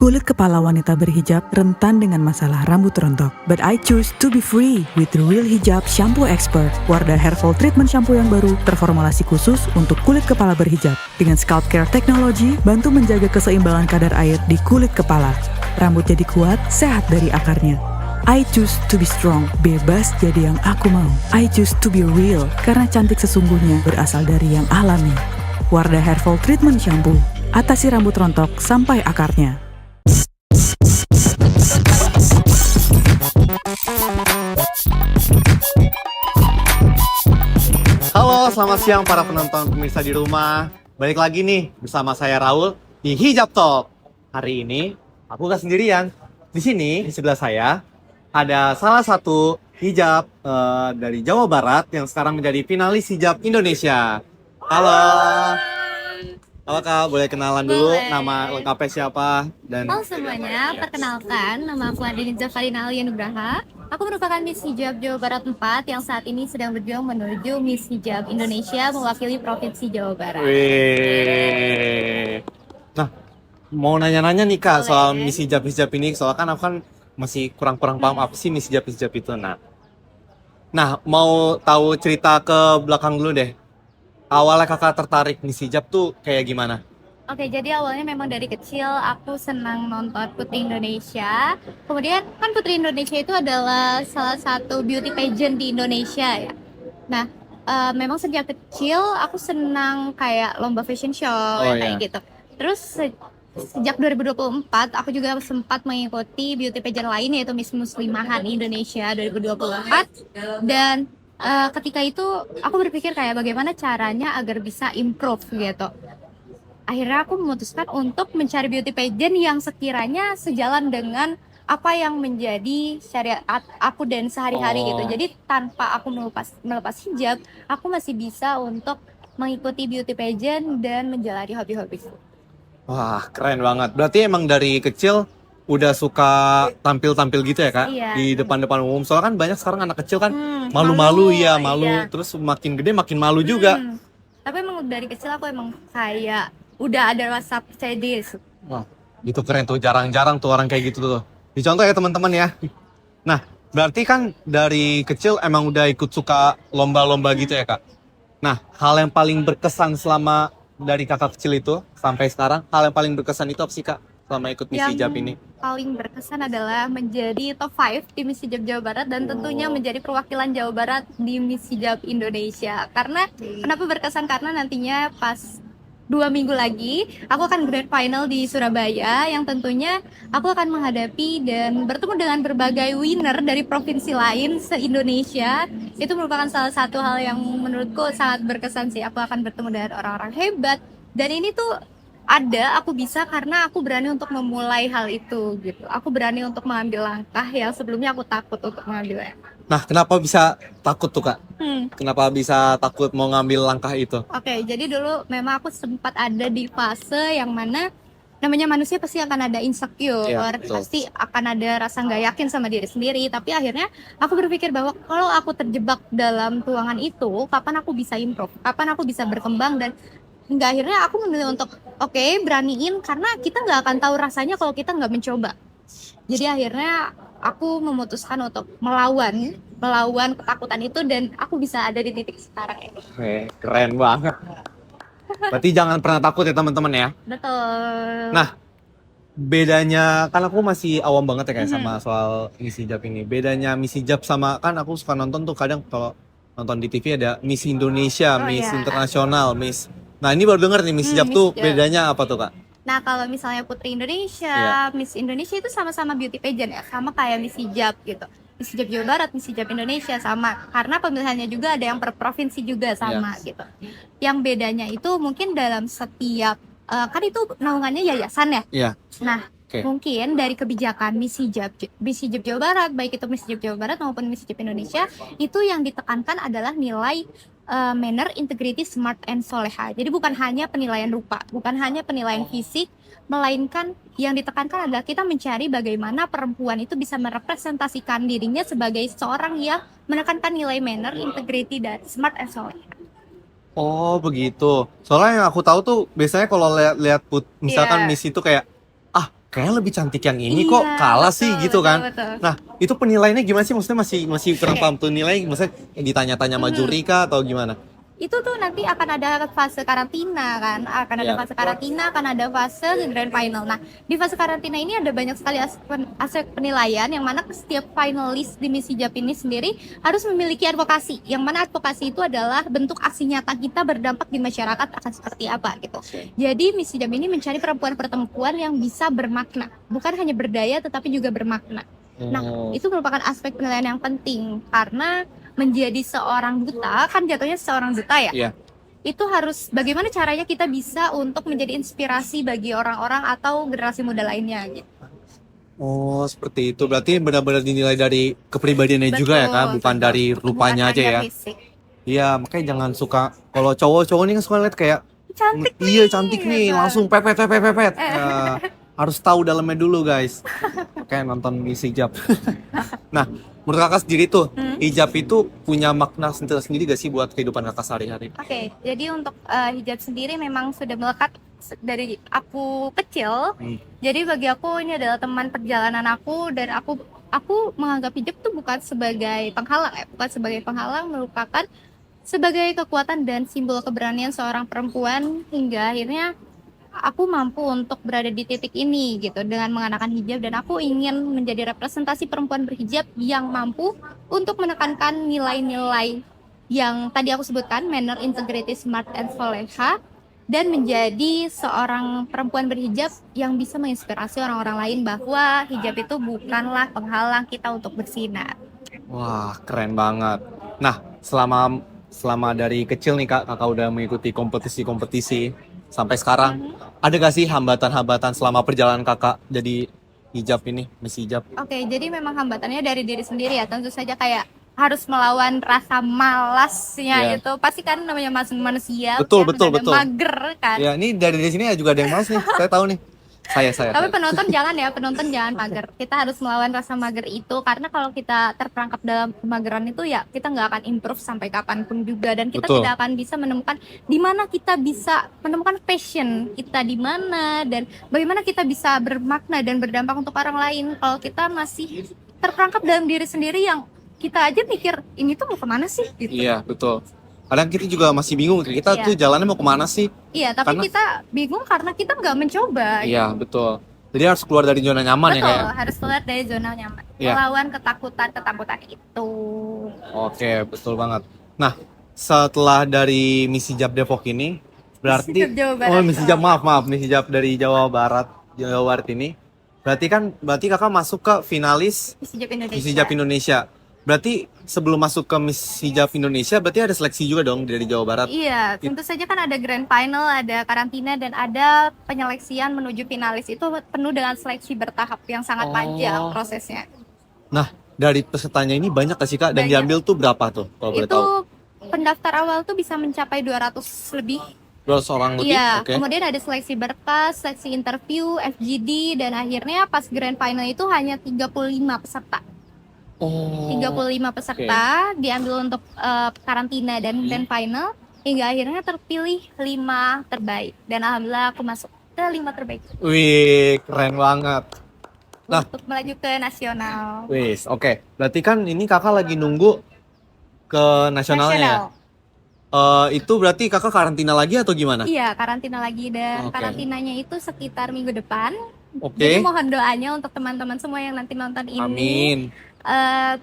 Kulit kepala wanita berhijab rentan dengan masalah rambut rontok. But I choose to be free with the Real Hijab Shampoo Expert. Wardah Hairfall Treatment Shampoo yang baru terformulasi khusus untuk kulit kepala berhijab. Dengan scalp care technology, bantu menjaga keseimbangan kadar air di kulit kepala. Rambut jadi kuat, sehat dari akarnya. I choose to be strong, bebas jadi yang aku mau. I choose to be real, karena cantik sesungguhnya berasal dari yang alami. Wardah Hairfall Treatment Shampoo, atasi rambut rontok sampai akarnya. Halo, selamat siang para penonton pemirsa di rumah. Balik lagi nih bersama saya Raul di Hijab Talk. Hari ini aku gak sendirian. Di sini di sebelah saya ada salah satu hijab dari Jawa Barat yang sekarang menjadi finalis hijab Indonesia. Halo. Halo Kak, boleh kenalan dulu nama lengkapnya siapa? Halo semuanya, perkenalkan nama aku Adini Zafarina Alia Nugraha. Aku merupakan Miss Hijab Jawa Barat 4 yang saat ini sedang berjuang menuju Miss Hijab Indonesia mewakili Provinsi Jawa Barat. Wih. Nah, mau nanya-nanya nih Kak soal Miss Hijab ini, soalnya kan aku kan masih kurang-kurang paham apa sih Miss Hijab itu. Nah, mau tahu cerita ke belakang dulu deh. Awalnya kakak tertarik Miss Hijab tuh kayak gimana? Oke, jadi awalnya memang dari kecil aku senang nonton Putri Indonesia. Kemudian kan Putri Indonesia itu adalah salah satu beauty pageant di Indonesia ya. Nah, memang sejak kecil aku senang kayak lomba fashion show kayak gitu. Terus sejak 2024 aku juga sempat mengikuti beauty pageant lain yaitu Miss Muslimahan Indonesia 2024 dan ketika itu aku berpikir kayak bagaimana caranya agar bisa improve gitu. Akhirnya aku memutuskan untuk mencari beauty pageant yang sekiranya sejalan dengan apa yang menjadi syariat aku dan sehari-hari gitu. Jadi tanpa aku melepas hijab, aku masih bisa untuk mengikuti beauty pageant dan menjalani hobi-hobiku. Wah, keren banget. Berarti emang dari kecil udah suka tampil-tampil gitu ya Kak? Iya. Di depan-depan umum. Soalnya kan banyak sekarang anak kecil kan malu-malu ya, malu. Iya. Terus makin gede makin malu juga. Tapi emang dari kecil aku emang kayak udah ada rasa percaya diri. Wah, itu keren tuh. Jarang-jarang tuh orang kayak gitu tuh. Dicontoh ya teman-teman ya. Nah, berarti kan dari kecil emang udah ikut suka lomba-lomba gitu ya Kak? Nah, hal yang paling berkesan selama dari kakak kecil itu sampai sekarang, hal yang paling berkesan itu apa sih Kak? Selama ikut Miss Hijab ini? Paling berkesan adalah menjadi top 5 di Miss Hijab Jawa Barat dan tentunya menjadi perwakilan Jawa Barat di Miss Hijab Indonesia. Karena kenapa berkesan? Karena nantinya pas 2 minggu lagi aku akan grand final di Surabaya yang tentunya aku akan menghadapi dan bertemu dengan berbagai winner dari provinsi lain se-Indonesia. Itu merupakan salah satu hal yang menurutku sangat berkesan sih. Aku akan bertemu dengan orang-orang hebat dan ini tuh aku bisa karena aku berani untuk memulai hal itu gitu. Aku berani untuk mengambil langkah yang sebelumnya aku takut untuk mengambilnya. Nah, kenapa bisa takut tuh Kak? Kenapa bisa takut mau ngambil langkah itu? Oke, jadi dulu memang aku sempat ada di fase yang mana namanya manusia pasti akan ada insecure, pasti akan ada rasa nggak yakin sama diri sendiri. Tapi akhirnya aku berpikir bahwa kalau aku terjebak dalam ruangan itu, kapan aku bisa improve, kapan aku bisa berkembang dan hingga akhirnya aku memilih untuk beraniin karena kita nggak akan tahu rasanya kalau kita nggak mencoba. Jadi akhirnya aku memutuskan untuk melawan ketakutan itu dan aku bisa ada di titik sekarang ini. Keren banget. Berarti jangan pernah takut ya teman-teman ya. Betul. Nah, bedanya kan aku masih awam banget ya kayak sama soal Miss Hijab ini. Bedanya Miss Hijab sama kan aku suka nonton tuh kadang kalau nonton di TV ada Miss Indonesia, Miss Internasional, Miss. Nah, ini baru denger nih Miss Hijab tuh bedanya apa tuh Kak? Nah, kalau misalnya Putri Indonesia, Miss Indonesia itu sama-sama beauty pageant ya, sama kayak Miss Hijab gitu. Miss Hijab Jawa Barat, Miss Hijab Indonesia sama, karena pemilihannya juga ada yang per provinsi juga sama gitu. Yang bedanya itu mungkin dalam setiap, kan itu naungannya yayasan ya? Iya. Nah, mungkin dari kebijakan Miss Hijab Jawa Barat, baik itu Miss Hijab Jawa Barat maupun Miss Hijab Indonesia, itu yang ditekankan adalah nilai manner, integrity, smart, and soleha. Jadi bukan hanya penilaian rupa, bukan hanya penilaian fisik, melainkan yang ditekankan adalah kita mencari bagaimana perempuan itu bisa merepresentasikan dirinya sebagai seorang yang menekankan nilai manner, integrity, dan smart, and soleha. Oh begitu. Soalnya yang aku tahu tuh biasanya kalau lihat misalkan Miss itu kayak kayaknya lebih cantik yang ini kok kalah sih gitu kan. Betul. Nah, itu penilaiannya gimana sih? Maksudnya masih kurang Oke. paham tuh nilai, maksudnya ditanya-tanya sama juri kah atau gimana? Itu tuh nanti akan ada fase karantina kan, akan ada Iya. fase karantina, akan ada fase grand final. Nah, di fase karantina ini ada banyak sekali aspek penilaian yang mana setiap finalis di Miss Hijab ini sendiri harus memiliki advokasi, yang mana advokasi itu adalah bentuk aksi nyata kita berdampak di masyarakat akan seperti apa gitu. Jadi Miss Hijab ini mencari perempuan-perempuan yang bisa bermakna, bukan hanya berdaya tetapi juga bermakna. Nah, itu merupakan aspek penilaian yang penting karena menjadi seorang duta, kan jatuhnya seorang duta ya. Iya. Itu harus bagaimana caranya kita bisa untuk menjadi inspirasi bagi orang-orang atau generasi muda lainnya gitu. Oh, seperti itu. Berarti benar-benar dinilai dari kepribadiannya juga ya kak, bukan dari rupanya aja ya. hanya fisik. Iya, makanya jangan suka kalau cowok-cowok nih kan suka lihat kayak Cantik nih. iya cantik nih, gitu. langsung pepet. Harus tahu dalamnya dulu guys. Kayak nonton Miss Hijab. Nah, menurut kakak sendiri tuh, hijab itu punya makna sendiri gak sih buat kehidupan kakak sehari-hari? Oke, jadi untuk hijab sendiri memang sudah melekat dari aku kecil. Jadi bagi aku ini adalah teman perjalanan aku dan aku menganggap hijab tuh bukan sebagai penghalang ya, bukan sebagai penghalang, merupakan sebagai kekuatan dan simbol keberanian seorang perempuan hingga akhirnya aku mampu untuk berada di titik ini gitu dengan mengenakan hijab, dan aku ingin menjadi representasi perempuan berhijab yang mampu untuk menekankan nilai-nilai yang tadi aku sebutkan, manner, integrity, smart, and soleha, dan menjadi seorang perempuan berhijab yang bisa menginspirasi orang-orang lain bahwa hijab itu bukanlah penghalang kita untuk bersinar. Wah, keren banget. Nah, selama dari kecil nih kak, kakak udah mengikuti kompetisi-kompetisi sampai sekarang, ada gak sih hambatan-hambatan selama perjalanan kakak jadi hijab ini, Miss Hijab? Oke, jadi memang hambatannya dari diri sendiri ya. Tentu saja kayak harus melawan rasa malasnya Iya. itu. Pasti kan namanya manusia. Betul, ya, betul, ada betul. mager kan. Ya, ini dari sini juga ada yang males nih. Saya tahu nih. Saya. Tapi penonton jangan mager. Kita harus melawan rasa mager itu, karena kalau kita terperangkap dalam kemageran itu ya kita nggak akan improve sampai kapanpun juga, dan kita Betul. tidak akan bisa menemukan di mana kita bisa menemukan passion kita di mana, dan bagaimana kita bisa bermakna dan berdampak untuk orang lain kalau kita masih terperangkap dalam diri sendiri yang kita aja mikir ini tuh mau kemana sih gitu. Iya, betul. Kadang kita juga masih bingung, kita Iya. tuh jalannya mau kemana sih? Iya, tapi Karena- kita bingung karena kita nggak mencoba. Iya, betul. Jadi harus keluar dari zona nyaman ya Betul, kayak. harus keluar dari zona nyaman. Iya. Melawan ketakutan itu. Oke, betul banget. Nah, setelah dari Miss Hijab Depok ini, berarti Miss Hijab Jawa Barat. Oh, Miss Hijab, maaf, Miss Hijab dari Jawa Barat ini. Berarti kakak masuk ke finalis Miss Hijab Indonesia. Miss Hijab Indonesia. Berarti sebelum masuk ke Miss Hijab Indonesia, berarti ada seleksi juga dong dari Jawa Barat. Iya, tentu saja kan ada grand final, ada karantina, dan ada penyeleksian menuju finalis. Itu penuh dengan seleksi bertahap yang sangat panjang prosesnya. Nah, dari pesertanya ini banyak gak sih kak? Dan Banyak. diambil tuh berapa tuh kalau boleh Itu tahu? pendaftar awal tuh bisa mencapai 200 lebih. 200 orang lebih? Iya, Oke. kemudian ada seleksi berkas, seleksi interview, FGD, dan akhirnya pas grand final itu hanya 35 peserta. Oh. 35 peserta diambil untuk karantina dan grand final, hingga akhirnya terpilih 5 terbaik, dan alhamdulillah aku masuk ke 5 terbaik Wih, keren banget. Nah. untuk melaju ke nasional. Wis, oke. Berarti kan ini kakak lagi nunggu ke nasionalnya. Itu berarti kakak karantina lagi atau gimana? Iya, karantina lagi, dan Oke. karantinanya itu sekitar minggu depan. Oke. Jadi mohon doanya untuk teman-teman semua yang nanti nonton ini. Amin.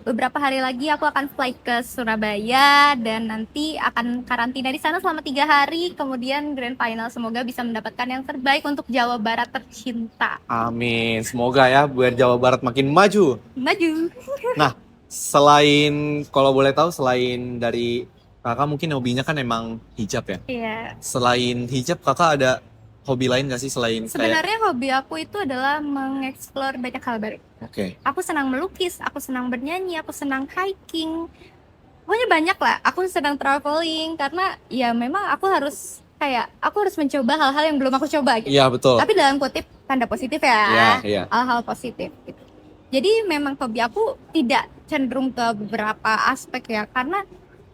Beberapa hari lagi aku akan flight ke Surabaya, dan nanti akan karantina di sana selama 3 hari. Kemudian grand final, semoga bisa mendapatkan yang terbaik untuk Jawa Barat tercinta. Amin. Semoga ya biar Jawa Barat makin maju. Maju. Nah, selain kalau boleh tahu, selain dari kakak mungkin hobinya kan emang hijab ya. Iya. Selain hijab kakak ada hobi lain gak sih selain kayak? Sebenarnya hobi aku itu adalah mengeksplor banyak hal baru. Oke. Aku senang melukis, aku senang bernyanyi, aku senang hiking. Pokoknya banyak lah. Aku senang traveling karena ya memang aku harus mencoba hal-hal yang belum aku coba gitu. Iya betul. Tapi dalam kutip tanda positif ya. Iya. Hal-hal positif gitu. Jadi memang hobi aku tidak cenderung ke beberapa aspek ya, karena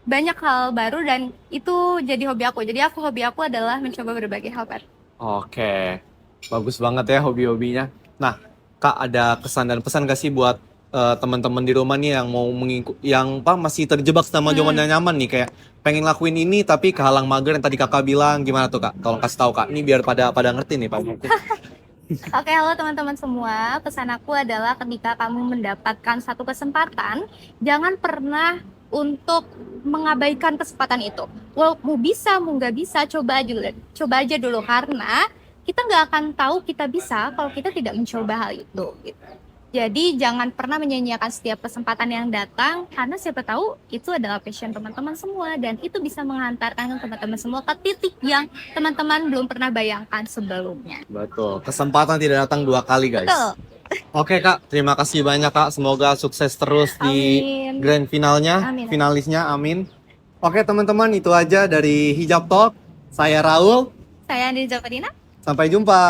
banyak hal baru dan itu jadi hobi aku. Jadi hobi aku adalah mencoba berbagai hal baru. Oke. Bagus banget ya hobi-hobinya. Nah, Kak, ada kesan dan pesan gak sih buat teman-teman di rumah nih yang mau masih terjebak sama zaman yang nyaman nih, kayak pengen lakuin ini tapi kehalang mager yang tadi Kakak bilang, gimana tuh Kak? Tolong kasih tahu Kak, ini biar pada ngerti nih Pak. Oke, halo teman-teman semua. Pesan aku adalah ketika kamu mendapatkan satu kesempatan, jangan pernah untuk mengabaikan kesempatan itu. Mau bisa, mau nggak bisa, coba aja dulu karena kita nggak akan tahu kita bisa kalau kita tidak mencoba hal itu. Gitu. Jadi jangan pernah menyanyiakan setiap kesempatan yang datang karena siapa tahu itu adalah passion teman-teman semua dan itu bisa menghantarkan teman-teman semua ke titik yang teman-teman belum pernah bayangkan sebelumnya. Betul, kesempatan tidak datang 2 kali guys. Betul. Oke Kak, terima kasih banyak Kak. Semoga sukses terus di Amin. grand finalnya, Amin. finalisnya, amin. Oke teman-teman, itu aja dari Hijab Talk. Saya Raul, Saya Andri Zapadina. sampai jumpa.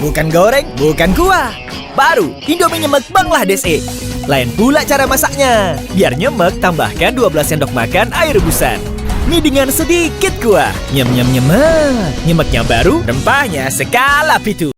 Bukan goreng, bukan kuah. Baru Indomie nyemek Bangladesh. Lain pula cara masaknya. Biar nyemek, tambahkan 12 sendok makan air rebusan. Mie dengan sedikit kuah. Nyem nyem nyemek. Nyemeknya baru, rempahnya skala pitu.